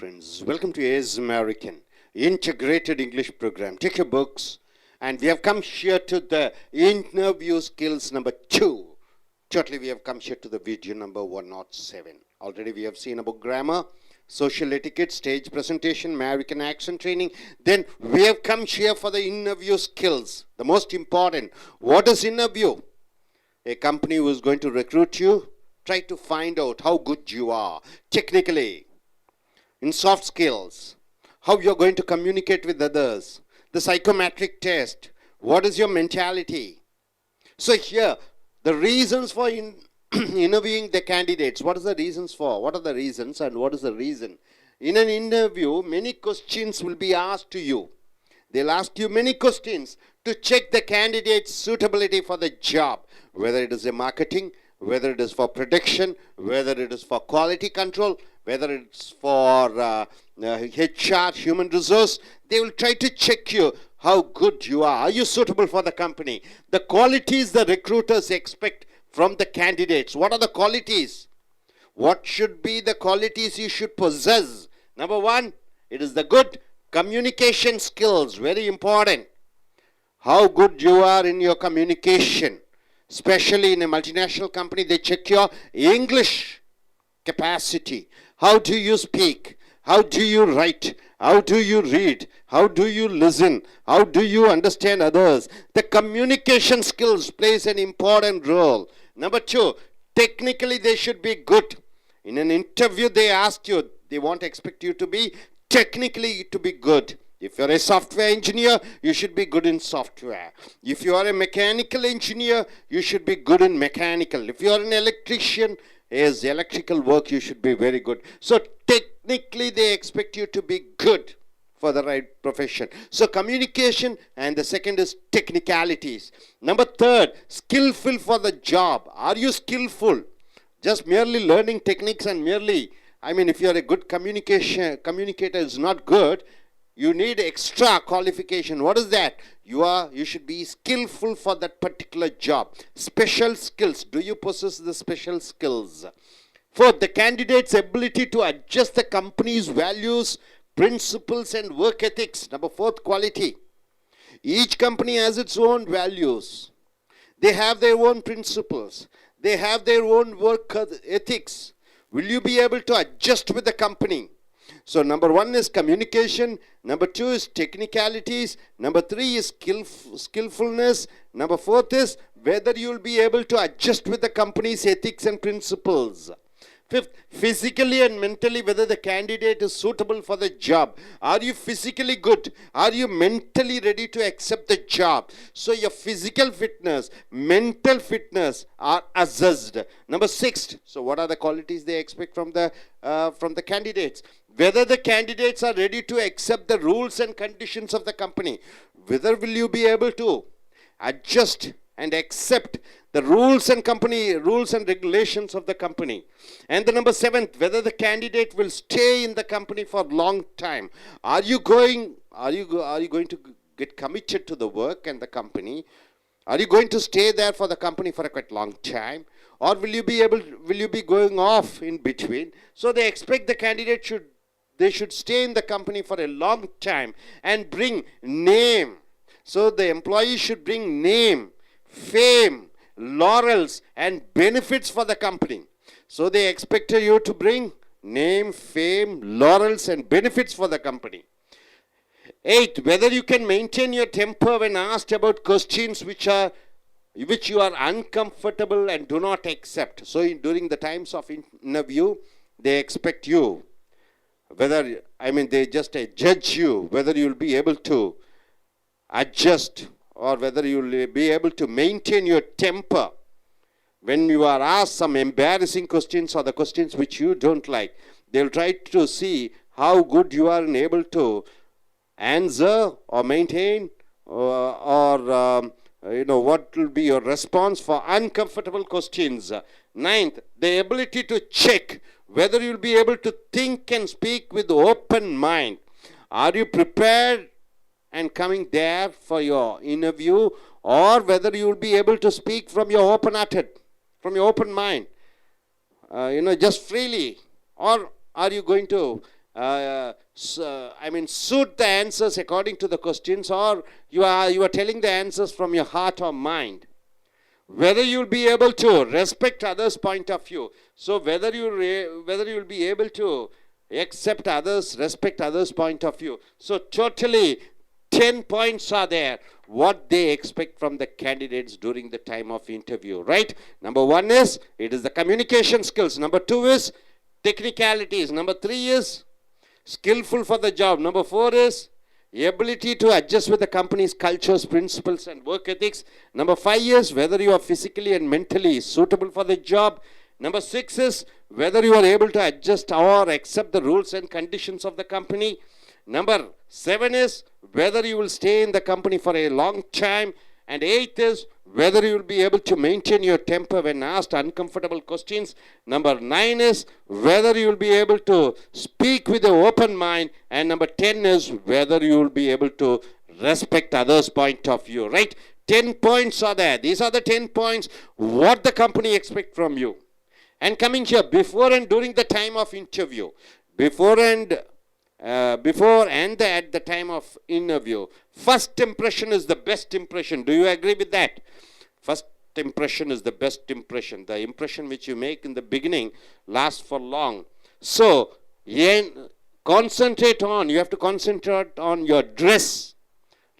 friends. Welcome to AS American Integrated English Program. Take your books, and we have come here to the interview skills number 2. Totally, we have come here to the video number 107. Already we have seen about grammar, social etiquette, stage presentation, American accent training. Then we have come here for the interview skills. The most important. What is interview? A company who is going to recruit you, try to find out how good you are technically, in soft skills, how you're going to communicate with others, the psychometric test, what is your mentality. So here, the reasons for interviewing the candidates, what is the reasons for, what are the reasons and what is the reason. In an interview, many questions will be asked to you. They'll ask you many questions to check the candidate's suitability for the job, whether it is a marketing, whether it is for production, whether it is for quality control, whether it's for HR, human resource. They will try to check you how good you are. Are you suitable for the company? The qualities the recruiters expect from the candidates. What are the qualities? What should be the qualities you should possess? Number 1, it is the good communication skills. Very important. How good you are in your communication. Especially in a multinational company, they check your English capacity. How do you speak? How do you write? How do you read? How do you listen? How do you understand others? The communication skills plays an important role. Number 2, technically they should be good. In an interview they ask you, they won't expect you to be technically to be good. If you're a software engineer, you should be good in software. If you are a mechanical engineer, you should be good in mechanical. If you are an electrician, as electrical work, you should be very good. So technically, they expect you to be good for the right profession. So communication, and the second is technicalities. Number 3, skillful for the job. Are you skillful? Just merely learning techniques and merely, if you're a good communicator is not good, you need extra qualification. What is that? You should be skillful for that particular job. Special skills. Do you possess the special skills? 4, the candidate's ability to adjust the company's values, principles and work ethics. Number 4th quality. Each company has its own values. They have their own principles. They have their own work ethics. Will you be able to adjust with the company? So number 1 is communication. Number 2 is technicalities. Number 3 is skillfulness. Number 4th is whether you will be able to adjust with the company's ethics and principles. 5th, physically and mentally, whether the candidate is suitable for the job. Are you physically good? Are you mentally ready to accept the job? So your physical fitness, mental fitness are assessed. Number 6, so what are the qualities they expect from the candidates? Whether the candidates are ready to accept the rules and conditions of the company. Whether will you be able to adjust and accept the rules and regulations of the company. And the number 7th, whether the candidate will stay in the company for a long time. Are you going to get committed to the work and the company? Are you going to stay there for the company for a quite long time? Or will you be going off in between? So they expect the candidate should stay in the company for a long time and bring name. So the employee should bring name, fame, laurels and benefits for the company. So they expected you to bring name, fame, laurels and benefits for the company. 8, whether you can maintain your temper when asked about questions which you are uncomfortable and do not accept. So during the times of interview, they expect you, they just judge you, whether you will be able to adjust or whether you will be able to maintain your temper when you are asked some embarrassing questions or the questions which you don't like. They will try to see how good you are able to answer or maintain what will be your response for uncomfortable questions. 9th, the ability to check whether you will be able to think and speak with open mind. Are you prepared and coming there for your interview, or whether you will be able to speak from your open mind, just freely, or are you going to suit the answers according to the questions, or you are telling the answers from your heart or mind. Whether you'll be able to respect others' point of view. So whether you'll be able to accept others, respect others' point of view. So totally 10 points are there, what they expect from the candidates during the time of interview, right? Number 1 is, it is the communication skills. Number 2 is technicalities. Number 3 is skillful for the job. Number 4 is ability to adjust with the company's cultures, principles, and work ethics. Number 5 is whether you are physically and mentally suitable for the job. Number 6 is whether you are able to adjust or accept the rules and conditions of the company. Number 7 is whether you will stay in the company for a long time. And 8 is whether you will be able to maintain your temper when asked uncomfortable questions. Number 9 is whether you will be able to speak with an open mind. And number 10 is whether you will be able to respect others' point of view, right? 10 points are there. These are the 10 points what the company expects from you. And coming here, before and during the time of interview, before and at the time of interview, first impression is the best impression. Do you agree with that? First impression is the best impression. The impression which you make in the beginning lasts for long. So, you have to concentrate on your dress.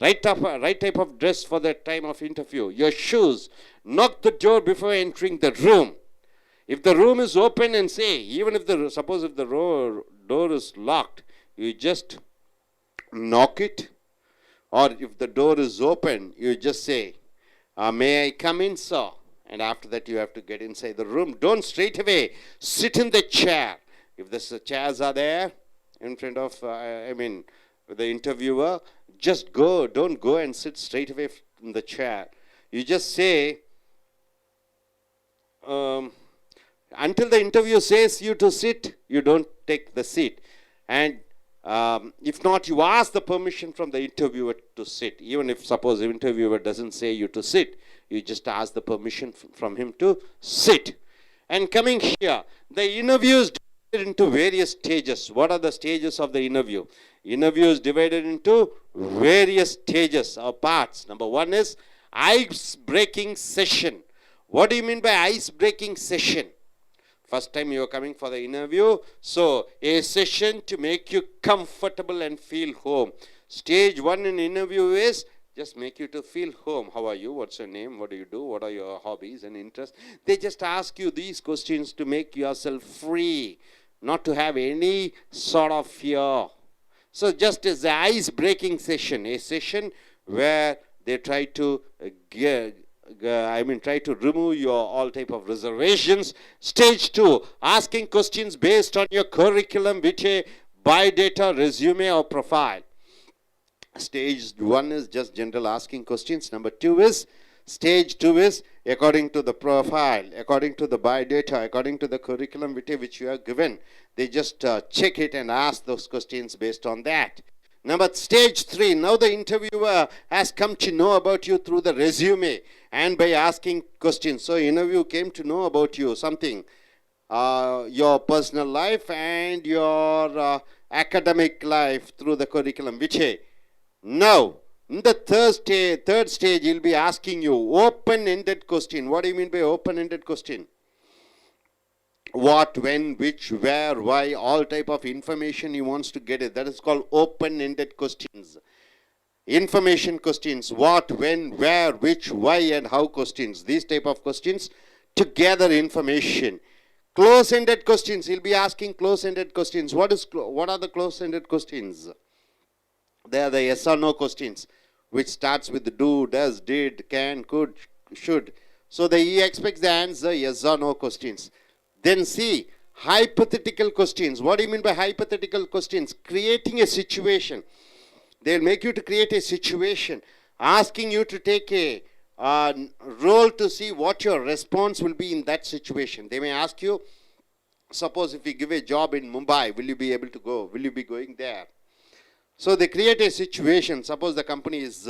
Right type of dress for the time of interview. Your shoes. Knock the door before entering the room. If the room is open and say, even if suppose if the door is locked, you just knock it. Or if the door is open, you just say, may I come in, sir? And after that, you have to get inside the room. Don't straight away sit in the chair. If the chairs are there in front of, the interviewer, just go. Don't go and sit straight away in the chair. You just say, until the interviewer says you to sit, you don't take the seat. And if not, you ask the permission from the interviewer to sit. Even if suppose the interviewer doesn't say you to sit, you just ask the permission from him to sit. And coming here, the interview is divided into various stages. What are the stages of the interview? Interview is divided into various stages or parts. Number 1 is ice-breaking session. What do you mean by ice-breaking session? First time you are coming for the interview, so a session to make you comfortable and feel home. Stage 1 in interview is just make you to feel home. How are you? What's your name? What do you do? What are your hobbies and interests? They just ask you these questions to make yourself free, not to have any sort of fear. So just as the ice-breaking session, a session where they try to try to remove your all type of reservations. Stage 2, asking questions based on your curriculum with a biodata, resume or profile. Stage 1 is just general asking questions. Stage 2 is according to the profile, according to the biodata, according to the curriculum vitae which you are given. They just check it and ask those questions based on that. Stage 3, now the interviewer has come to know about you through the resume and by asking questions. So interview came to know about you, something, your personal life and your academic life through the curriculum vitae. Now, in the third stage, he'll be asking you open-ended question. What do you mean by open-ended question? What, when, which, where, why, all type of information he wants to get it. That is called open-ended questions. Information questions. What, when, where, which, why, and how questions. These type of questions to gather information. Close-ended questions. He'll be asking close-ended questions. What are the close-ended questions? They are the yes or no questions, which starts with do, does, did, can, could, should. So he expects the answer yes or no questions. Then see, hypothetical questions. What do you mean by hypothetical questions? Creating a situation. They'll make you to create a situation, asking you to take a role to see what your response will be in that situation. They may ask you, suppose if we give a job in Mumbai, will you be able to go? Will you be going there? So they create a situation. Suppose the company is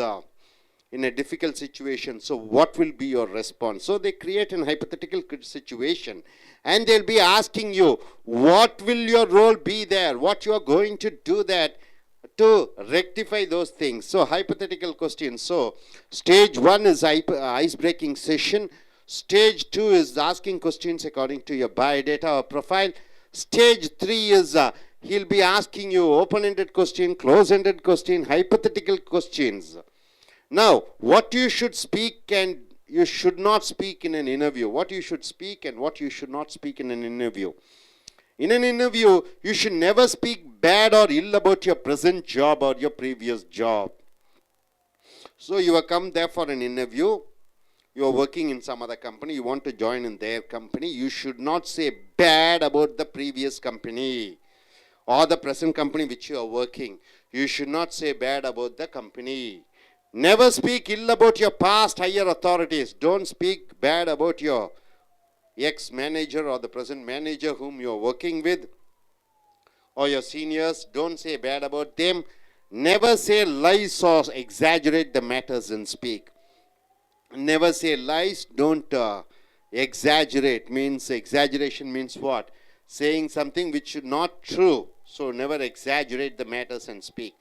in a difficult situation. So what will be your response? So they create an hypothetical situation, and they'll be asking you, what will your role be there? What you are going to do that to rectify those things. So hypothetical questions. So stage 1 is ice-breaking session. Stage 2 is asking questions according to your biodata or profile. Stage 3 is he'll be asking you open-ended question, close-ended question, hypothetical questions. Now, what you should speak and you should not speak in an interview. What you should speak and what you should not speak in an interview. In an interview, you should never speak bad or ill about your present job or your previous job. So you have come there for an interview. You are working in some other company. You want to join in their company. You should not say bad about the previous company or the present company which you are working. You should not say bad about the company. Never speak ill about your past higher authorities. Don't speak bad about your ex-manager or the present manager whom you are working with or your seniors. Don't say bad about them. Never say lies or exaggerate the matters and speak. Never say lies. Don't exaggerate. Exaggeration means what? Saying something which is not true. So never exaggerate the matters and speak.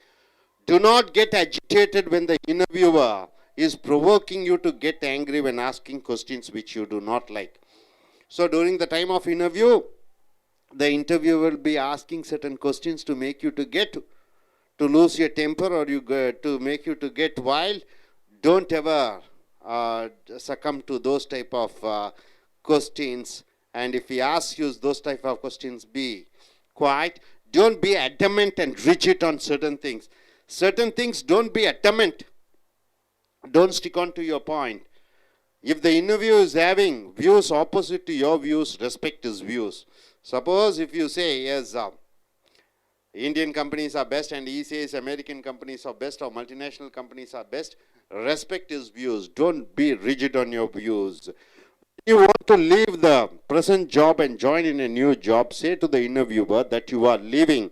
Do not get agitated when the interviewer is provoking you to get angry when asking questions which you do not like. So during the time of interview, the interviewer will be asking certain questions to make you to lose your temper or to make you to get wild. Don't ever succumb to those type of questions. And if he asks you those type of questions, be quiet. Don't be adamant and rigid on certain things. Certain things, don't be adamant. Don't stick on to your point. If the interview is having views opposite to your views, respect his views. Suppose if you say, yes, Indian companies are best, and he says American companies are best or multinational companies are best, respect his views. Don't be rigid on your views. If you want to leave the present job and join in a new job, say to the interviewer that you are leaving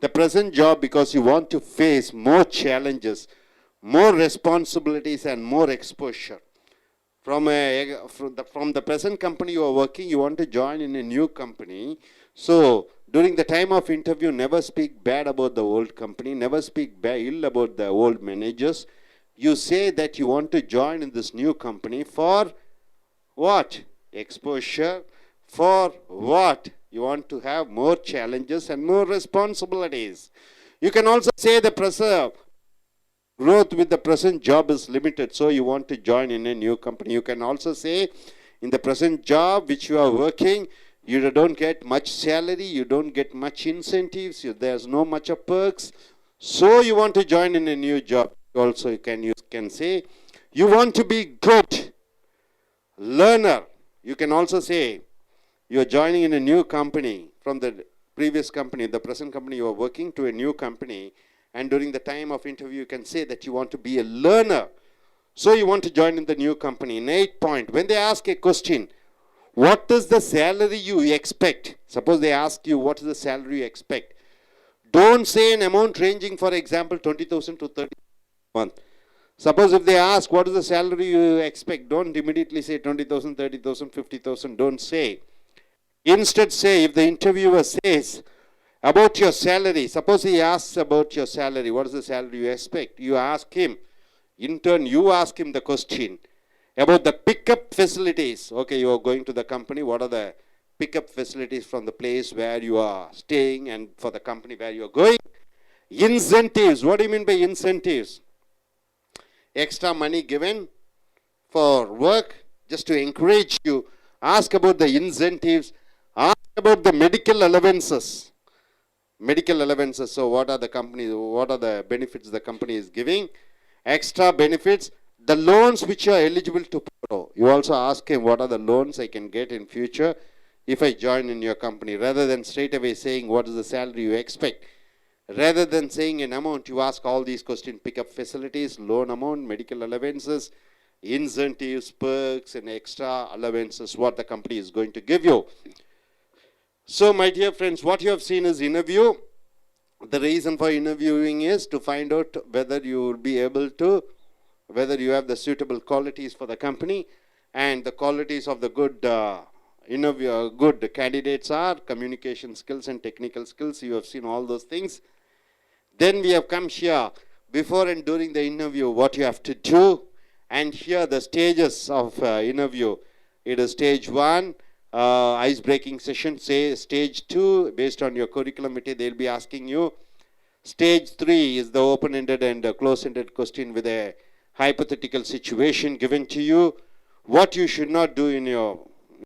the present job because you want to face more challenges, more responsibilities and more exposure. From the present company you are working, you want to join in a new company. So during the time of interview, never speak bad about the old company, never speak ill about the old managers. You say that you want to join in this new company for what? Exposure. For what? You want to have more challenges and more responsibilities. You can also say the growth with the present job is limited, so you want to join in a new company. You can also say in the present job which you are working, you don't get much salary, you don't get much incentives, there's no much of perks, so you want to join in a new job. Also you can say you want to be good learner. You can also say you are joining in a new company from the previous company, the present company you are working, to a new company. And during the time of interview, you can say that you want to be a learner. So you want to join in the new company. In 8 point, when they ask a question, what is the salary you expect? Suppose they ask you, what is the salary you expect? Don't say an amount ranging, for example, 20,000 to 30,000 a month. Suppose if they ask, what is the salary you expect? Don't immediately say 20,000, 30,000, 50,000. Don't say. Instead say, if the interviewer says, about your salary, suppose he asks about your salary, what is the salary you expect? You ask him, in turn you ask him the question about the pickup facilities. Okay, you are going to the company, what are the pickup facilities from the place where you are staying and for the company where you are going? Incentives, what do you mean by incentives? Extra money given for work, just to encourage you. Ask about the incentives, ask about the medical allowances. Medical allowances, so what are the benefits the company is giving? Extra benefits, the loans which you are eligible to borrow. You also ask him, what are the loans I can get in future if I join in your company? Rather than straight away saying, what is the salary you expect? Rather than saying an amount, you ask all these questions: pickup facilities, loan amount, medical allowances, incentives, perks, and extra allowances, what the company is going to give you. So, my dear friends, what you have seen is interview. The reason for interviewing is to find out whether you will be able to whether you have the suitable qualities for the company, and the qualities of the good interview, good candidates are communication skills and technical skills. You have seen all those things. Then we have come here, before and during the interview, what you have to do. And here the stages of interview. It is stage 1, ice-breaking session. Say stage 2, based on your curriculum material, they'll be asking you. Stage 3 is the open-ended and close-ended question with a hypothetical situation given to you. What you should not do in your